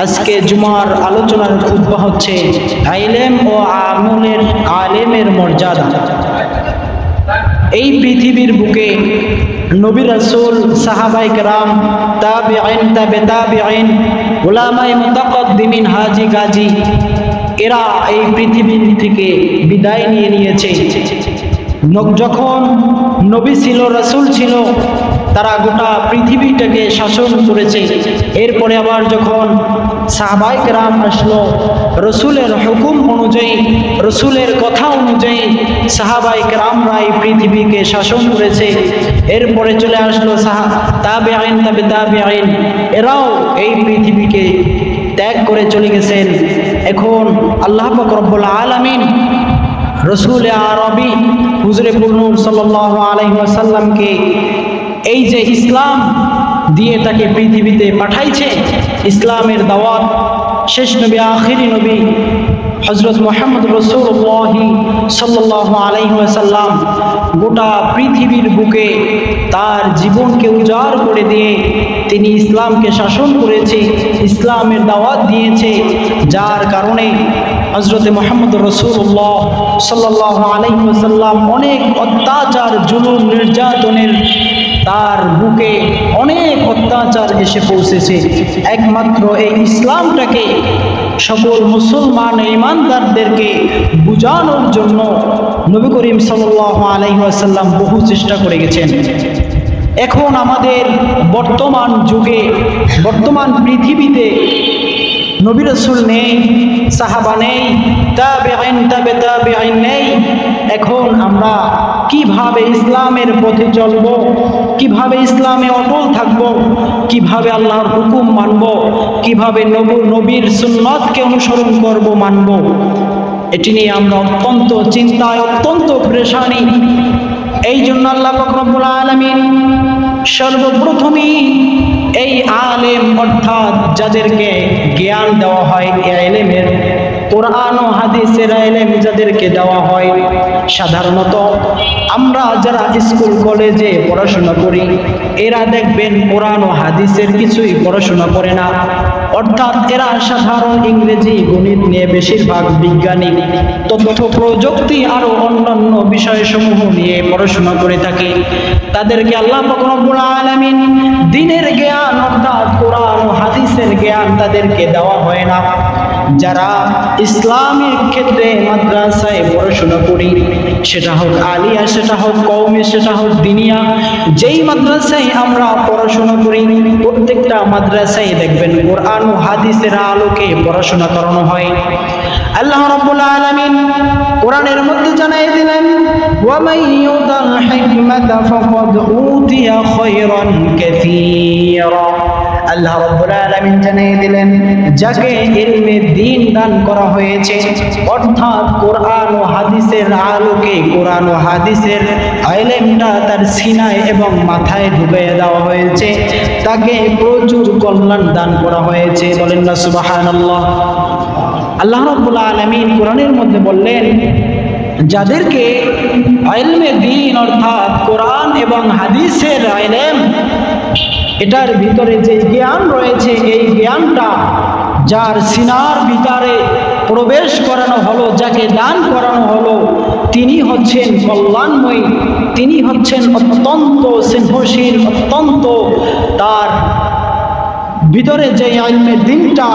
আজকে জুমার আলোচনার খুতবা হচ্ছে ইলম ও আলেমের মর্যাদা। এই পৃথিবীর বুকে নবী রাসূল, সাহাবায়ে কেরাম, তাবিঈন, তাবে তাবিঈন, উলামায়ে মুতাকাদ্দিমিন, হাজী গাজী, এরা এই পৃথিবী থেকে বিদায় নিয়ে নিয়েছে। যখন নবী ছিল, রাসূল ছিল, তারা গোটা পৃথিবীটাকে শাসন করেছে। এরপরে আবার যখন সাহাবায়ে কেরাম আসলো, রসুলের হুকুম অনুযায়ী, রসুলের কথা অনুযায়ী সাহাবায়ে কেরামরা এই পৃথিবীকে শাসন করেছে। এরপরে চলে আসলো তাবিঈন, তাবে তাবিঈন, এরাও এই পৃথিবীকে ত্যাগ করে চলে গেছেন। এখন আল্লাহ পাক রব্বুল আলামিন রসুল আরবি হুজুরে নূর সাল্লাল্লাহু আলাইহি ওয়াসাল্লামকে এই যে ইসলাম দিয়ে তাকে পৃথিবীতে পাঠাইছে, ইসলামের দাওয়াত, শেষ নবী, আখিরি নবী হযরত মুহাম্মদ রাসূলুল্লাহ সাল্লাল্লাহু আলাইহি ওয়াসাল্লাম গোটা পৃথিবীর বুকে তার জীবনকে উজাড় করে দিয়ে তিনি ইসলামকে শাসন করেছে, ইসলামের দাওয়াত দিয়েছে। যার কারণে হযরত মুহাম্মদ রাসূলুল্লাহ সাল্লাল্লাহু আলাইহি ওয়াসাল্লাম অনেক অত্যাচার, জুলুম, নির্যাতনের তার বুকে অনেক অত্যাচার এসে পৌঁছেছে। একমাত্র এই ইসলামটাকে সকল মুসলমান ঈমানদারদেরকে বুঝানোর জন্য নবী করিম সাল্লাল্লাহু আলাইহি ওয়াসাল্লাম বহু চেষ্টা করে গেছেন। এখন আমাদের বর্তমান যুগে, বর্তমান পৃথিবীতে নবী রাসূল নেই, সাহাবা নেই, তাবিঈন, তাবে তাবিঈন নেই। এখন আমরা কিভাবে ইসলামের পথে চলব, কিভাবে ইসলামে অটল থাকব, কিভাবে আল্লাহর হুকুম মানব, কিভাবে নবীর সুন্নতকে অনুসরণ করব, মানব, এটি নিয়ে আমরা অত্যন্ত চিন্তায়, অত্যন্ত পেরেশানি। এই জন্য আল্লাহ পাক রব্বুল আলামিন সর্বপ্রথমই এই আলেম অর্থাৎ যাদেরকে জ্ঞান দেওয়া হয়, ইলমের, কোরআন ও হাদিসের ইলম যাদেরকে দেওয়া হয়, সাধারণত আমরা যারা স্কুল কলেজে পড়াশোনা করি এরা দেখবেন কোরআন ও হাদিসের কিছুই পড়াশোনা করে না। অর্থাৎ এরা সাধারণ ইংরেজি, গণিত নিয়ে, বেশিরভাগ বিজ্ঞানী, তথ্য প্রযুক্তি আরো অন্যান্য বিষয়সমূহ নিয়ে পড়াশোনা করে থাকে। তাদেরকে আল্লাহ পাক রব্বুল আলামিন দ্বীনের জ্ঞান অর্থাৎ কোরআন ও হাদিসের জ্ঞান তাদেরকে দেওয়া হয় না। যারা ইসলামের ক্ষেত্রে মাদ্রাসায় পড়াশোনা করি, সেটা হোক আলিয়া, সেটা হোক কওমি, সেটা হোক দিনিয়া, যেই মাদ্রাসায় আমরা পড়াশোনা করি প্রত্যেকটা মাদ্রাসায় দেখবেন কোরআন ও হাদিসের আলোকে পড়াশোনা করানো হয়। আল্লাহ রাব্বুল আলামিন কোরআনের মধ্যে জানিয়ে দিলেন, ওয়া মান ইউতাল হিকমাতা ফাকাদ উতিয়া খায়রান কাসীরা। আল্লাহ রাব্বুল আলামিন জানিয়ে দিলেন, যাকে ইলমে দ্বীন দান করা হয়েছে অর্থাৎ কোরআন ও হাদিসের আলোকে কোরআন ও হাদিসের ইলমটা তার সিনায় এবং মাথায় ঢুকিয়ে দেওয়া হয়েছে, তাকে প্রচুর কল্যাণ দান করা হয়েছে। বলেন না সুবহানাল্লাহ। আল্লাহ রাব্বুল আলামিন কোরআনের মধ্যে বললেন, যাদেরকে ইলমে দ্বীন অর্থাৎ কোরআন এবং হাদিসের ইলম, এটার ভিতরে যে জ্ঞান রয়েছে, এই জ্ঞানটা যার সিনার ভিতরে প্রবেশ করানো হলো, যাকে দান করানো হলো, তিনি হচ্ছেন কল্যাণময়ী, তিনি হচ্ছেন অত্যন্ত স্নেহশীল, অত্যন্ত তার ভিতরে যে ইলমের দ্বীনটা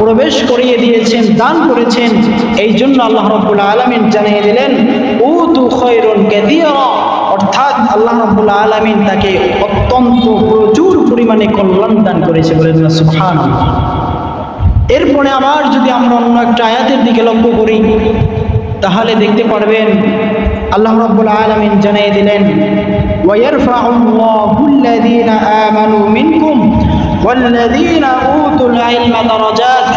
প্রবেশ করিয়ে দিয়েছেন, দান করেছেন। এই জন্য আল্লাহ রাব্বুল আলামিন জানিয়ে দিলেন, উতু খায়রুন কাসীরা, অর্থাৎ আল্লাহ রাব্বুল আলামিন তাকে অত্যন্ত প্রচুর পরিমাণে কল্যাণ দান করেছে। বলেন না সুবহানাল্লাহ। এরপরে আবার যদি আমরা অন্য একটা আয়াতের দিকে লক্ষ্য করি তাহলে দেখতে পারবেন আল্লাহ রাব্বুল আলামিন জানিয়ে দিলেন, ওয়া ইয়ারফাউল্লাহুল্লাযীনা আমানু মিনকুম ওয়াল্লাযীনা উতুল ইলমা দারাজাত।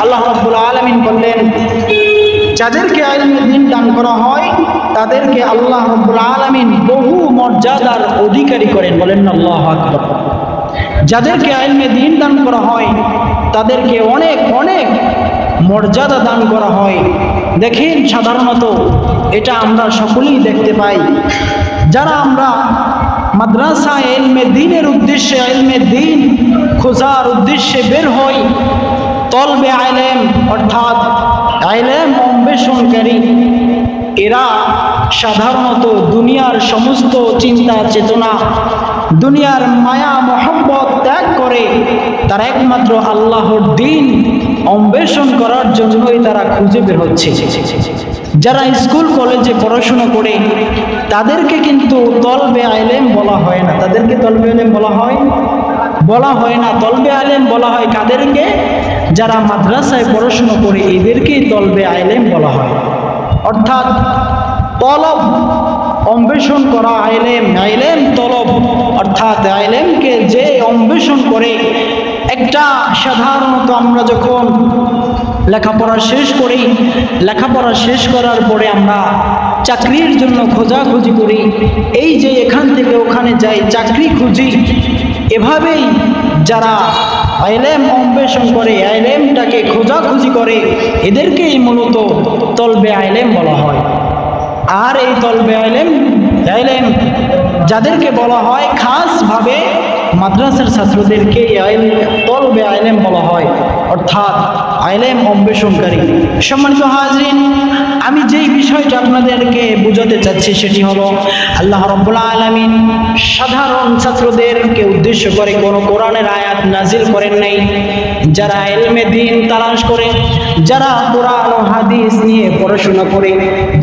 আল্লাহ রাব্বুল আলামিন বললেন, যাদেরকে ইলমে দ্বীন দান করা হয় তাদেরকে আল্লাহ রাব্বুল আলামিন বহু মর্যাদার অধিকারী করেন। বলেন না আল্লাহু আকবার। যাদেরকে ইলমে দ্বীন দান করা হয় তাদেরকে অনেক অনেক মর্যাদা দান করা হয়। দেখেন, সাধারণত এটা আমরা সকলেই দেখতে পাই, যারা আমরা মাদ্রাসায় ইলমে দ্বীনের উদ্দেশ্যে, ইলমে দ্বীন খোঁজার উদ্দেশ্যে বের হই, তলবে আইলেম অর্থাৎ আইলেম অন্বেষণকারী এরা সাধারণত দুনিয়ার সমস্ত চিন্তা চেতনা, দুনিয়ার মায়া মহব্বত ত্যাগ করে তারা একমাত্র আল্লাহর দ্বীন অন্বেষণ করার জন্যই তারা খুঁজে বের হচ্ছে। যারা স্কুল কলেজে পড়াশোনা করে তাদেরকে কিন্তু তলবে আইলেম বলা হয় না। তাদেরকে তলবে আইলেম বলা হয় না। তলবে আইলেম বলা হয় কাদেরকে? যারা মাদ্রাসায় পড়াশোনা করে এদেরকেই তলবে আইলেম বলা হয়। অর্থাৎ তলব অন্বেষণ করা আইলেম, আইলেম তলব অর্থাৎ আইলেমকে যে অন্বেষণ করে। একটা সাধারণত আমরা যখন লেখাপড়া শেষ করার পরে আমরা চাকরির জন্য খোঁজাখুঁজি করি, এই যে এখান থেকে ওখানে যাই চাকরি খুঁজি, এভাবেই যারা আইলেম অন্বেষণ করে, আইলেমটাকে খোঁজাখুঁজি করে, এদেরকেই মূলত তলবে আইলেম বলা হয়। আর এই তলবে আইলেম যাদেরকে বলা হয় খাসভাবে মাদ্রাসার ছাত্রদেরকে তলবে আইলেম বলা হয়, অর্থাৎ আইলেম অন্বেষণকারী। সম্মানিত হাজরিন, আমি যেই বিষয়টা আপনাদেরকে বোঝাতে চাচ্ছি সেটি হলো আল্লাহ রাব্বুল আলামিন সাধারণ ছাত্রদেরকে উদ্দেশ্য করে কোনো কোরআনের আয়াত নাজিল করেন নাই। যারা ইলমে দ্বীন তালাশ করে, যারা কোরআন ও হাদিস নিয়ে পড়াশোনা করে,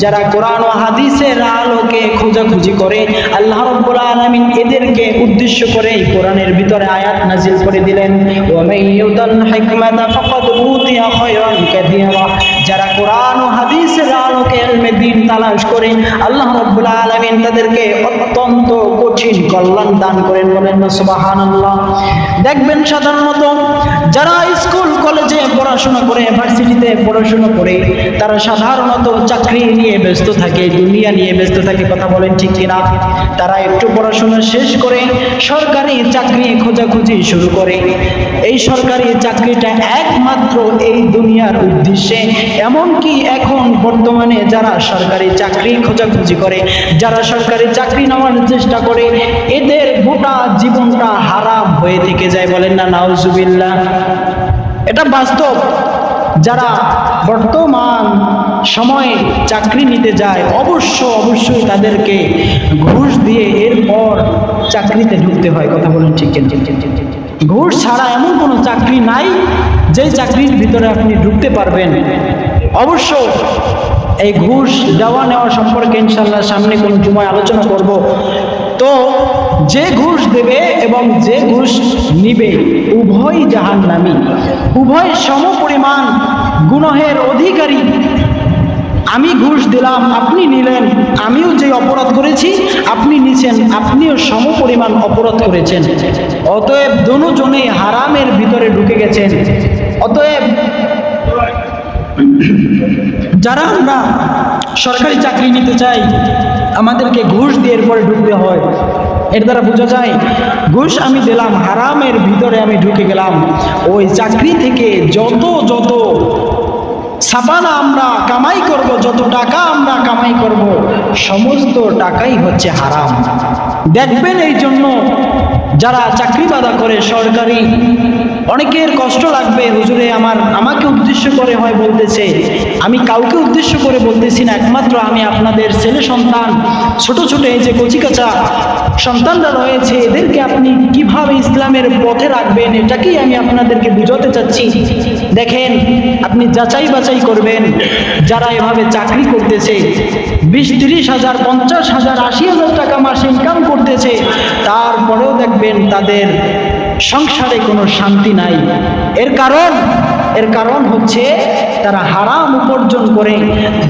যারা কোরআন ও হাদিসের আলোকে খোঁজাখুঁজি করে, আল্লাহ রাব্বুল আলামিন এদেরকে উদ্দেশ্য করে কোরআনের ভিতরে আয়াত নাজিল করে দিলেন, ওয়া মাইয়ুতাল হিকমাতা ফাকাদ উতিয়া খায়রান কাসীরা। যারা কোরআন ও হাদিসের আলোকে ইলমে দ্বীন তালাশ করে আল্লাহ রাব্বুল আলামিন তাদেরকে অত্যন্ত কঠিন কল্যাণ দান করেন। বলেন না সুবহানাল্লাহ। দেখবেন সাধারণত যারা স্কুল কলেজে পড়াশোনা করে, ইউনিভার্সিটিতে পড়াশোনা করে, তারা সাধারণত চাকরি নিয়ে ব্যস্ত থাকে, দুনিয়া নিয়ে ব্যস্ত থাকে। কথা বলেন ঠিক কিনা? তারা একটু পড়াশোনা শেষ করে সরকারি চাকরি খোঁজাখুঁজি শুরু করে। এই সরকারি চাকরিটা একমাত্র এই দুনিয়ার উদ্দেশ্যে। এমনকি এখন বর্তমানে যারা সরকারি চাকরি খোঁজাখুঁজি করে, যারা সরকারি চাকরি নেওয়ার চেষ্টা করে, এদের গোটা জীবনটা হারাম হয়ে থেকে যায়। বলেন না নাউজুবিল্লাহ। এটা বাস্তব। যারা বর্তমান সময়ে চাকরি নিতে যায় অবশ্যই তাদেরকে ঘুষ দিয়ে এরপর চাকরিতে ঢুকতে হয়। কথা বলেন ঠিক? ঘুষ ছাড়া এমন কোনো চাকরি নাই যে চাকরির ভিতরে আপনি ঢুকতে পারবেন। অবশ্য এই ঘুষ দেওয়া নেওয়া সম্পর্কে ইনশাআল্লাহ সামনে কোনো জুমায় আলোচনা করব। তো যে ঘুষ দেবে এবং যে ঘুষ নিবে উভয় জাহান্নামী, উভয় সমপরিমাণ গুনাহের অধিকারী। আমি ঘুষ দিলাম, আপনি নিলেন, আমিও যে অপরাধ করেছি আপনি নিছেন, আপনিও সমপরিমাণ অপরাধ করেছেন। অতএব দুজনেই হারামের ভিতরে ঢুকে গেছেন। অতএব যারা আমরা সরকারি চাকরি নিতে চাই আমাদেরকে ঘুষ দিয়ে এরপরে ঢুকতে হয়। এর দ্বারা বোঝা যায় ঘুষ আমি দিলাম, হারামের ভিতরে আমি ঢুকে গেলাম। ওই চাকরি থেকে যত ছাপানা আমরা কামাই করব, যত টাকা আমরা কামাই করব, সমস্ত টাকাই হচ্ছে হারাম। দেখবেন এই জন্য যারা চাকরি বাদা করে সরকারি, অনেকের কষ্ট লাগবে, হুজুরে আমাকে উদ্দেশ্য করে হয় বলতেছে, আমি কাউকে উদ্দেশ্য করে বলতেছি না, একমাত্র আমি আপনাদের ছেলে সন্তান, ছোট এই যে কচিকাচা সন্তানরা রয়েছে, এদেরকে আপনি কিভাবে ইসলামের পথে রাখবেন এটাকেই আমি আপনাদেরকে বুঝাতে চাচ্ছি। দেখেন, আপনি যাচাই বাছাই করবেন, যারা এভাবে চাকরি করতেছে 20-30 হাজার, 50 হাজার, 80 হাজার টাকা মাসে ইনকাম করতেছে, তারপরেও দেখবেন তাদের সংসারে কোনো শান্তি নাই। এর কারণ হচ্ছে তারা হারাম উপার্জন করে।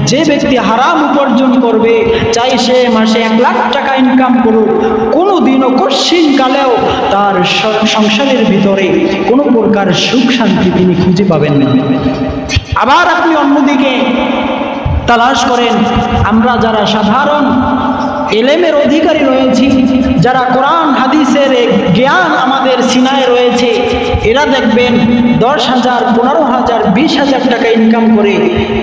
যে ব্যক্তি হারাম উপার্জন করবে, চাই সে মাসে 1 লাখ টাকা ইনকাম করুক, কোনোদিনও কশ্চিনকালেও তার সংসারের ভিতরে কোনো প্রকার সুখ শান্তি তিনি খুঁজে পাবেন না। আবার আপনি অন্যদিকে তালাশ করেন, আমরা যারা সাধারণ এলেমের অধিকারী রয়েছি, যারা কোরআন হাদিসের জ্ঞান আমাদের সিনায় রয়েছে, এরা দেখবেন 10,000, 15,000, 20,000 টাকা ইনকাম করে,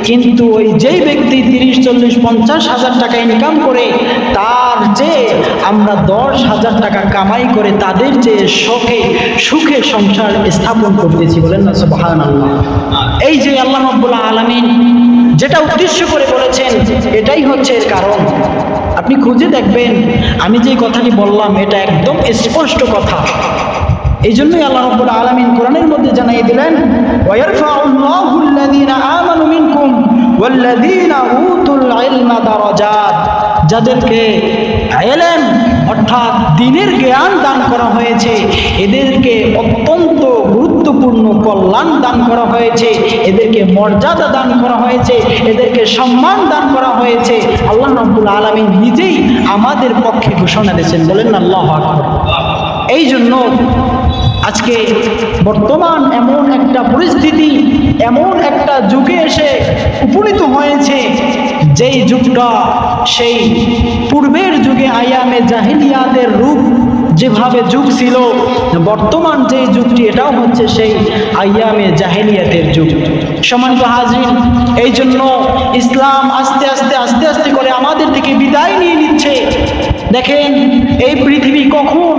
কিন্তু ওই যেই ব্যক্তি 30, 40, 50,000 টাকা ইনকাম করে, তার যে আমরা 10,000 টাকা কামাই করে তাদের যে সুখে সংসার স্থাপন করতেছি, বলেন না সুবহানাল্লাহ। এই যে আল্লাহ রাব্বুল আলামিন যেটা উদ্দেশ্য করে বলেছেন, এটাই হচ্ছে এর কারণ। আপনি খুঁজে দেখবেন, আমি যে কথাটি বললাম এটা একদম স্পষ্ট কথা। এই জন্যই আল্লাহ রাব্বুল আলামিন কোরআনের মধ্যে জানিয়ে দিলেন, ওয়ায়ারফাউল্লাহু আল্লাযীনা আমানু মিনকুম ওয়াল্লাযীনা উতুল ইলমা দারাজাত। যাদেরকে ইলম অর্থাৎ দ্বীনের জ্ঞান দান করা হয়েছে, এদেরকে অত্যন্ত গুরুত্বপূর্ণ কল্যাণ দান করা হয়েছে, এদেরকে মর্যাদা দান করা হয়েছে, এদেরকে সম্মান দান করা হয়েছে। আল্লাহ রাব্বুল আলামিন নিজেই আমাদের পক্ষে ঘোষণা দিয়েছেন, বলেন না আল্লাহু আকবার। এই জন্য আজকে বর্তমান এমন একটা পরিস্থিতি, এমন একটা যুগে এসে উপনীত হয়েছে, যেই যুগটা সেই পূর্বের যুগে আয়ামে জাহিলিয়াতের রূপ যেভাবে যুগ ছিল, বর্তমান যে যুগটি এটাও হচ্ছে সেই আয়ামে জাহিলিয়াতের যুগ। সম্মানিত হাজরিন, এই জন্য ইসলাম আস্তে আস্তে করে আমাদের থেকে বিদায় নিয়ে নিচ্ছে। দেখেন এই পৃথিবী কখন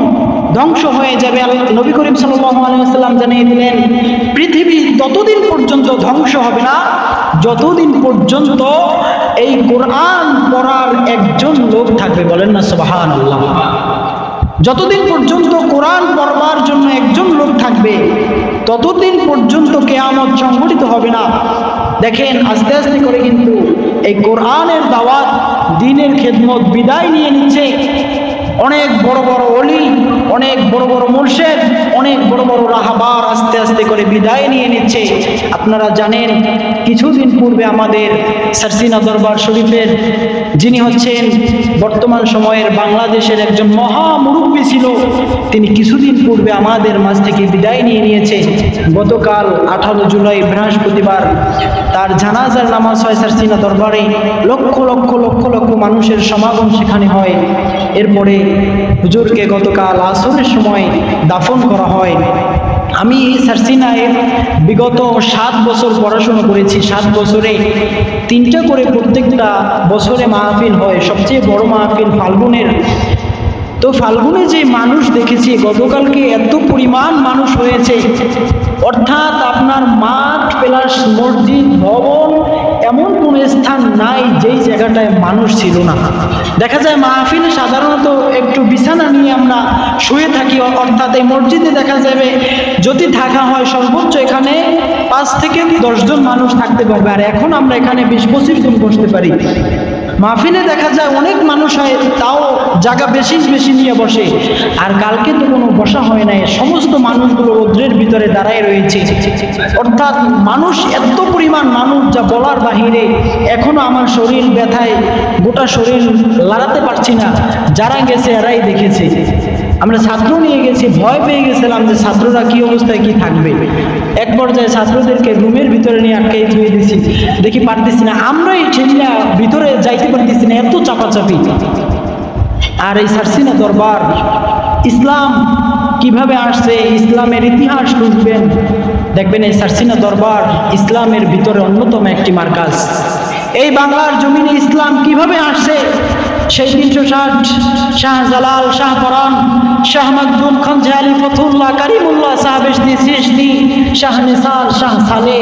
ধ্বংস হয়ে যাবে, নবী করিম সাল্লাল্লাহু আলাইহি ওয়াসাল্লাম জানিয়ে দিলেন, পৃথিবী ততদিন পর্যন্ত ধ্বংস হবে না যতদিন পর্যন্ত এই কোরআন পড়ার একজন লোক থাকবে, বলেন না সুবহানাল্লাহ। যতদিন পর্যন্ত কোরআন পড়বার জন্য একজন লোক থাকবে, ততদিন পর্যন্ত কিয়ামত সংঘটিত হবে না। দেখেন আস্তে আস্তে করে কিন্তু এই কোরআনের দাওয়াত, দ্বীনের খেদমত বিদায় নিয়ে নিচ্ছে। অনেক বড় বড় ওলি, অনেক বড় বড় মুর্শিদ, অনেক বড় বড় রাহবার আস্তে আস্তে করে বিদায় নিয়ে নিচ্ছে। আপনারা জানেন কিছুদিন পূর্বে আমাদের সারসিনা দরবার শরীফের যিনি হচ্ছেন বর্তমান সময়ের বাংলাদেশের একজন মহা মুরব্বী ছিল, তিনি কিছুদিন পূর্বে আমাদের মাঝ থেকে বিদায় নিয়ে নিয়েছে। গতকাল 18 জুলাই বৃহস্পতিবার তার জানাজার নামাজ হয় সারসিনা দরবারে। লক্ষ লক্ষ লক্ষ লক্ষ মানুষের সমাগম সেখানে হয়। এরপরে হুজুরকে গতকাল আসরের সময় দাফন করা হয়। আমি সারসিনায় বিগত 7 বছর পড়াশোনা করেছি। 7 বছরে 3টা করে প্রত্যেকটা বছরে মাহফিল হয়। সবচেয়ে বড় মাহফিল ফাল্গুনের। তো ফাল্গুনে যে মানুষ দেখেছি, গতকালকে এত পরিমাণ মানুষ হয়েছে, অর্থাৎ আপনার মাঠ প্লাস মসজিদ ভবন এমন কোনো স্থান নাই যেই জায়গাটায় মানুষ ছিল না। দেখা যায় মাহফিলে সাধারণত একটু বিছানা নিয়ে আমরা শুয়ে থাকি, অর্থাৎ এই মসজিদে দেখা যাবে যদি থাকা হয় সর্বোচ্চ এখানে 5 থেকে 10 জন মানুষ থাকতে পারবে, আর এখন আমরা এখানে 20-25 জন বসতে পারি। মাহফিলে দেখা যায় অনেক মানুষ হয়, তাও জায়গা বেশি নিয়ে বসে। আর কালকে তো কোনো বসা হয় নাই, সমস্ত মানুষগুলো রৌদ্রের ভিতরে দাঁড়ায় রয়েছে। অর্থাৎ মানুষ এত পরিমাণ মানুষ যা বলার বাহিরে। এখনো আমার শরীর ব্যথায় গোটা শরীর লড়াতে পারছি না। যারা গেছে এরাই দেখেছে। আমরা ছাত্র নিয়ে গেছি, ভয় পেয়ে গেছিলাম যে ছাত্ররা কি অবস্থায় কি থাকবে। এক পর্যায়ে ছাত্রদেরকে রুমের ভিতরে নিয়ে আটকে ধুয়ে দিছি, দেখি পারতেছি না, আমরাই ঠেলিয়া ভিতরে যাইতে পারতেছি না, এত চাপাচাপি। আর এই সারসিনা দরবার ইসলাম কিভাবে আসছে, ইসলামের ইতিহাস খুঁজবেন, দেখবেন এই সারসিনা দরবার ইসলামের ভিতরে অন্যতম একটি মার্কাজ। এই বাংলার জমিনে ইসলাম কিভাবে আসছে, সেই 360 শাহজালাল, শাহপরান, শাহ মাকদুম, খানজালি, ফতুল্লাহ, কারিমুল্লাহ, সাহাবেশদি, সিশদি, শাহ নিসার, শাহ সালে,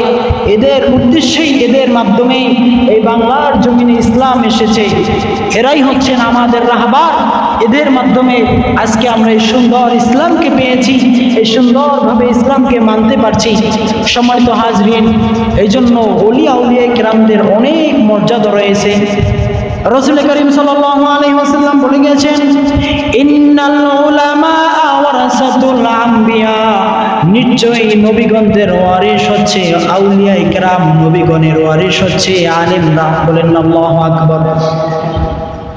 এদের উদ্দেশ্যেই, এদের মাধ্যমে এই বাংলার জমিনে ইসলাম এসেছে। এরাই হচ্ছেন আমাদের রাহবার। এদের মাধ্যমে আজকে আমরা এই সুন্দর ইসলামকে পেয়েছি, এই সুন্দরভাবে ইসলামকে মানতে পারছি। সম্মানিত হাজরিন, এই জন্য ওলিয়া কেরামদের অনেক মর্যাদা রয়েছে। রাসূল করিম সাল্লাল্লাহু আলাইহি ওয়াসাল্লাম বলে গেছেন, ইন্নাল উলামা ওয়ারাসাতুল আম্বিয়া, নিশ্চয়ই নবীগণের ওয়ারিস হচ্ছে আউলিয়া কেরাম, নবীগণের ওয়ারিস হচ্ছে আলেমরা। বলেন আল্লাহু আকবার।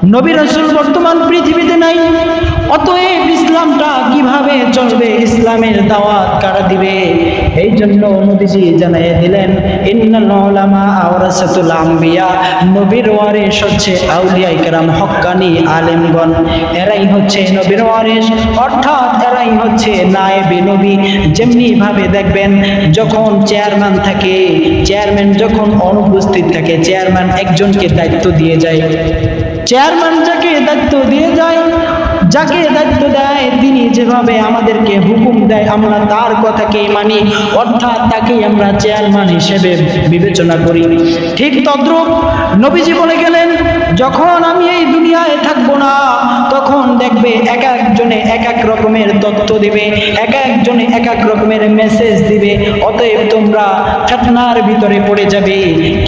নবী রাসূল বর্তমান পৃথিবীতে নাই, অতএব ইসলামটা কিভাবে চলবে, ইসলামের দাওয়াত কারা দিবে? এই জন্য নবীজি জানিয়ে দিলেন, ইন্নাল উলামা ওয়ারাসাতুল আম্বিয়া, নবীর ওয়ারিস হচ্ছে আউলিয়া ইকরাম, হক্কানি আলেমগণ, এরাই হচ্ছে নবীর ওয়ারিস, অর্থাৎ এরাই হচ্ছে নায়েবে নবী। যেমনি ভাবে দেখবেন যখন চেয়ারম্যান থাকে, চেয়ারম্যান যখন অনুপস্থিত থাকে, চেয়ারম্যান একজনকে দায়িত্ব দিয়ে যায়, চেয়ারম্যান যাকে দায়িত্ব দিয়ে যায়, যাকে দায়িত্ব দেয় তিনি যেভাবে আমাদেরকে হুকুম দেয় আমরা তার কথাকেই মানি, অর্থাৎ তাকেই আমরা চেয়ারম্যান হিসেবে বিবেচনা করি। ঠিক তদ্রূপ নবীজি বলে গেলেন, যখন আমি এই দুনিয়ায় থাকবো না তখন দেখবে এক একজনে এক এক রকমের তথ্য দিবে, এক একজনে এক এক রকমের মেসেজ দিবে, অতএব তোমরা ফিতনার ভিতরে পড়ে যাবে।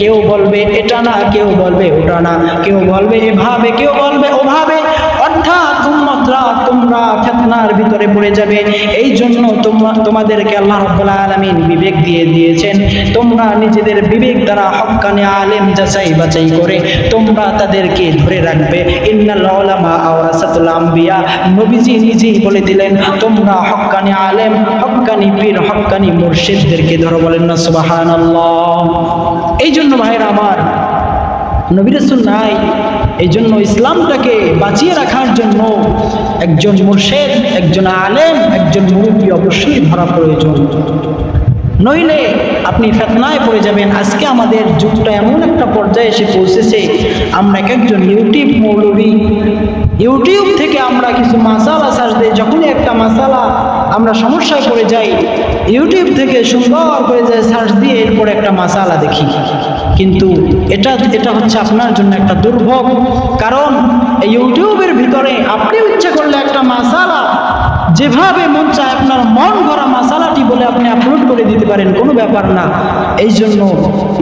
কেউ বলবে এটা না, কেউ বলবে ওটা না, কেউ বলবে এভাবে, কেউ বলবে ওভাবে, অর্থাৎ তোমরা ফিতনার ভিতরে পড়ে যাবে। এই জন্য তোমাদেরকে আল্লাহ রাব্বুল আলামিন বিবেক দিয়ে দিয়েছেন, তোমরা নিজেদের বিবেক দ্বারা হক্কানি আলেম যাচাই বাছাই করে তোমরা তাদেরকে ধরে রাখবে। ইন্নাল উলামা ওয়ারাসাতুল আম্বিয়া, নবীজি নিজেই বলে দিলেন তোমরা হক্কানি আলেম, হক্কানি পীর, হক্কানি মুর্শিদদেরকে ধরো। বলেন না সুবহানাল্লাহ। এই জন্য ভাইরা আমার, নবী রাসূল নাই, এই জন্য ইসলামটাকে বাঁচিয়ে রাখার জন্য একজন মুর্শিদ, একজন আলেম, একজন মুরব্বী অবশ্যই ধরা প্রয়োজন, নইলে আপনি ফিতনায় পড়ে যাবেন। আজকে আমাদের যুগটা এমন একটা পর্যায়ে এসে পৌঁছেছে, আমরা এক একজন ইউটিউব মৌলবী, ইউটিউব থেকে আমরা কিছু মাসালা সার্চ দিই, যখনই একটা মাসালা আমরা সমস্যায় পড়ে যাই, ইউটিউব থেকে সুন্দর করে যায় সার্চ দিয়ে এরপরে একটা মাসালা দেখি। কিন্তু এটা হচ্ছে আপনার জন্য একটা দুর্ভোগ, কারণ এই ইউটিউবের ভিতরে আপনি ইচ্ছা করলে একটা মাসালা যেভাবে মন চায় আপনার মন ভরা মাসালাটি বলে আপনি আপলোড করে দিতে পারেন, কোনো ব্যাপার না। এই জন্য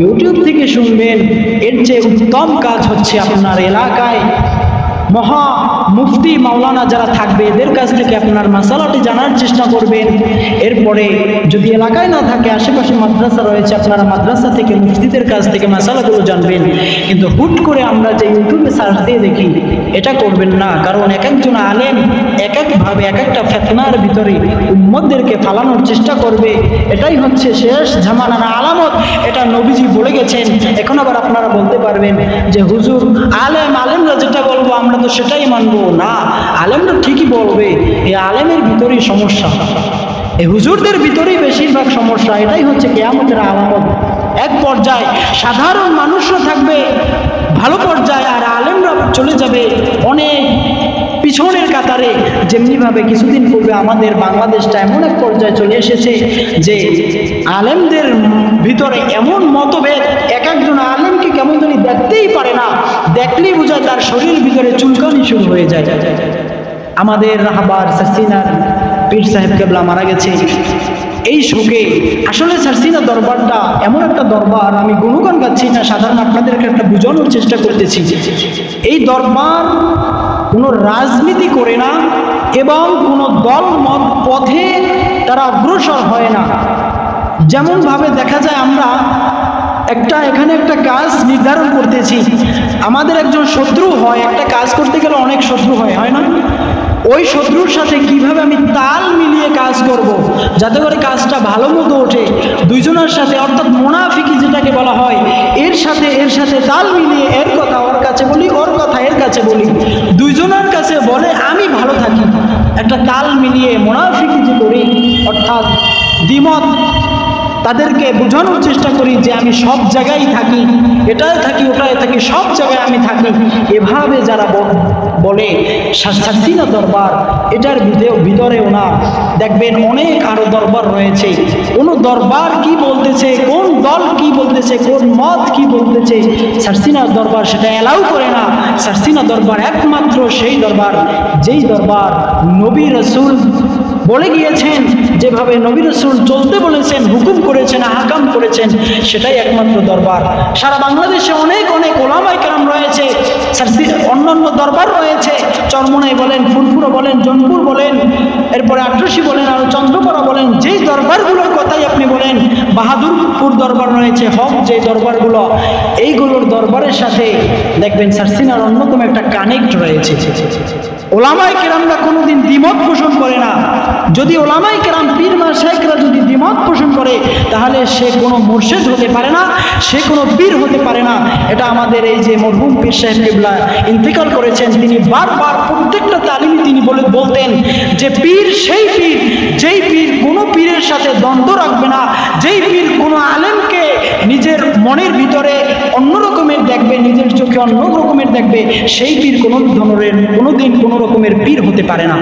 ইউটিউব থেকে শুনবেন, এর চেয়ে উত্তম কাজ হচ্ছে আপনার এলাকায় মহা মুফতি মাওলানা যারা থাকবে এদের কাছ থেকে আপনার মাসালাটি জানার চেষ্টা করবেন। এরপরে যদি এলাকায় না থাকে, আশেপাশে মাদ্রাসা রয়েছে, আপনারা মাদ্রাসা থেকে মুফতিদের কাছ থেকে মাসালাগুলো জানবেন। কিন্তু হুট করে আমরা যে ইউটিউবে সার্চ দিয়ে দেখি, এটা করবেন না, কারণ এক একজন আলেম এক একভাবে এক একটা ফিতনার ভিতরে উম্মতদেরকে ফালানোর চেষ্টা করবে। এটাই হচ্ছে শেষ জামানার আলামত, এটা নবীজি বলে গেছেন। এখন আবার আপনারা বলতে পারবেন যে হুজুর আলেমরা যেটা বলবো আমরা তো সেটাই মানবো না, আলেমরা ঠিকই বলবে। এই আলেমের ভিতরেই সমস্যা, এই হুজুরদের ভিতরেই বেশিরভাগ সমস্যা। এটাই হচ্ছে কিয়ামতের আলামত। এক পর্যায়ে সাধারণ মানুষরা থাকবে ভালো পর্যায়ে, আর আলেমরা চলে যাবে অনেক পিছনের কাতারে। যেমনিভাবে কিছুদিন পূর্বে আমাদের বাংলাদেশটা এমন এক পর্যায়ে চলে এসেছে যে আলেমদের ভিতরে এমন মতভেদ, এক একজন আলেমকে কেমন জানি দেখতেই পারে না, দেখলেই বোঝা তার শরীরের ভিতরে চুলকানি শুরু হয়ে যায়। আমাদের রাহবার সারসিনার পীর সাহেব কেবলা মারা গেছে। এই শোকে আসলে সারসিনা দরবারটা এমন একটা দরবার, আমি গুণগান গাচ্ছি না, সাধারণ আপনাদেরকে একটা বোঝানোর চেষ্টা করতেছি। এই দরবার কোনো রাজনীতি করে না এবং কোনো দল মত পথে তারা অগ্রসর হয় না। যেমনভাবে দেখা যায় আমরা এখানে একটা কাজ নির্ধারণ করতেছি, আমাদের একজন শত্রু হয়, একটা কাজ করতে গেলে অনেক শত্রু হয় না? ওই শত্রুর সাথে কিভাবে আমি তাল মিলিয়ে কাজ করব যাতে করে কাজটা ভালো মতো ওঠে, দুইজনের সাথে, অর্থাৎ মুনাফিকি যেটাকে বলা হয়, এর সাথে তাল মিলিয়ে এর কথা ওর কাছে বলি, ওর কথা এর কাছে বলি, দুইজনের কাছে বলে আমি ভালো থাকি। একটা তাল মিলিয়ে মুনাফিকি যে করি, অর্থাৎ দ্বিমত, তাদেরকে বোঝানোর চেষ্টা করি যে আমি সব জায়গায় থাকি, এটাই থাকি ওটাই থাকি, সব জায়গায় আমি থাকি। এভাবে যারা বলে সারসিনা দরবার, এটার ভিতরেও না দেখবেন অনেক আরো দরবার রয়েছে। কোন দরবার কি বলতেছে, কোন দল কি বলতেছে, কোন মত কি বলতেছে, সারসিনা দরবার সেটা এলাও করে না। সারসিনা দরবার একমাত্র সেই দরবার যেই দরবার নবী রাসূল বলে গিয়েছেন, যেভাবে নবী রাসূল চলতে বলেছেন, হুকুম করেছেন, আহকাম করেছেন, সেটাই একমাত্র দরবার। সারা বাংলাদেশে অনেক ওলামায়ে কেরাম রয়েছে, অন্যান্য দরবার রয়েছে, চরমোনাই বলেন, ফুলপুরা বলেন, জনপুর বলেন, এরপরে আট্রাসি বলেন, আর চন্দ্রপাড়া বলেন, যেই দরবারগুলোর কথাই আপনি বলেন, বাহাদুরপুর দরবার রয়েছে, হক যে দরবারগুলো, এইগুলোর দরবারের সাথে দেখবেন সারসিনার অন্যতম একটা কানেক্ট রয়েছে। ওলামায়ে কেরামরা কোনোদিন দ্বিমত পোষণ করে না। যদি ওলামায়ে কেরাম পীর মাশায়েখরা যদি দ্বিমত পোষণ করে, তাহলে সে কোনো মুর্শিদ হতে পারে না, সে কোনো পীর হতে পারে না। এটা আমাদের এই যে মরহুম পীর সাহেব কিবলা ইন্তেকাল করেছেন, তিনি বারবার প্রত্যেকটা তালিমে তিনি বলতেন যে পীর সেই পীর যেই পীর কোনো পীরের সাথে দ্বন্দ্ব রাখবে না, যেই পীর কোনো আলেমকে নিজের মনের ভিতরে অন্য রকমের দেখবে, নিজের চোখে অন্য রকমের দেখবে, সেই পীর কোনোদিন কোনো রকমের পীর হতে পারে না।